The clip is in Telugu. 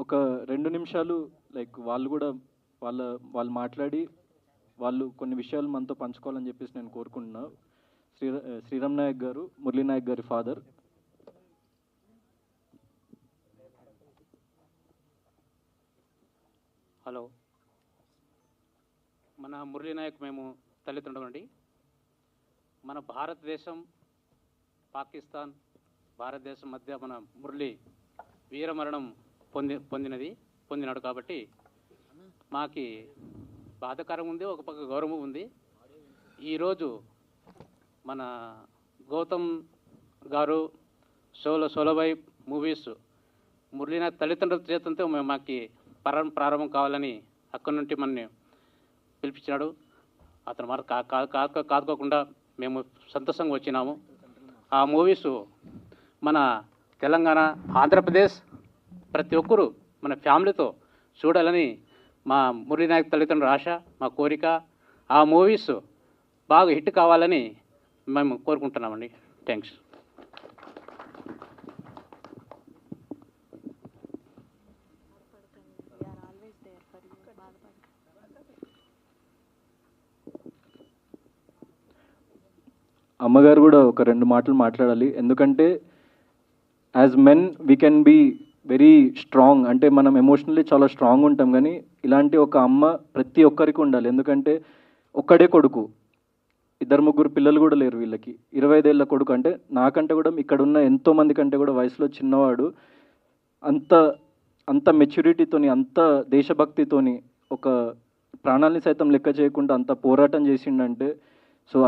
ఒక 2 నిమిషాలు లైక్ వాళ్ళు కూడా వాళ్ళు మాట్లాడి వాళ్ళు కొన్ని విషయాలు మనతో పంచుకోవాలని చెప్పేసి నేను కోరుకుంటున్నా. శ్రీరామ్ నాయక్ గారు, మురళీ నాయక్ గారి ఫాదర్. హలో, మన మురళీ నాయక్ మేము తల్లిదండ్రులండి. మన భారతదేశం పాకిస్తాన్ భారతదేశం మధ్య మన మురళి వీరమరణం పొందినాడు కాబట్టి మాకి బాధాకరం ఉంది, ఒక పక్క గౌరవం ఉంది. ఈరోజు మన గౌతమ్ గారు సోలోబాయ్ మూవీస్ మురళీనాథ్ తల్లిదండ్రుల చేతంతో మాకు ప్రారంభం కావాలని అక్కడి నుండి మనని పిలిపించినాడు. అతను మరి కాదుకోకుండా మేము సంతోషంగా వచ్చినాము. ఆ మూవీస్ మన తెలంగాణ, ఆంధ్రప్రదేశ్ ప్రతి ఒక్కరూ మన ఫ్యామిలీతో చూడాలని మా మురళీనాయక్ తల్లిదండ్రుల ఆశ, మా కోరిక. ఆ మూవీస్ బాగా హిట్ కావాలని మేము కోరుకుంటున్నామండి. థ్యాంక్స్. అమ్మగారు కూడా ఒక 2 మాటలు మాట్లాడాలి. ఎందుకంటే as men we can be very strong, అంటే మనం ఎమోషనల్లీ చాలా స్ట్రాంగ్ ఉంటాం. కానీ ఇలాంటి ఒక అమ్మ ప్రతి ఒక్కరికి ఉండాలి. ఎందుకంటే ఒక్కడే కొడుకు, 2-3 పిల్లలు కూడా లేరు వీళ్ళకి. 25 ఏళ్ళ కొడుకు, అంటే నాకంటే కూడా ఇక్కడ ఉన్న ఎంతోమంది కంటే కూడా వయసులో చిన్నవాడు. అంత మెచ్యూరిటీతోని, అంత దేశభక్తితోని, ఒక ప్రాణాలని సైతం లెక్క చేయకుండా అంత పోరాటం చేసిండంటే సో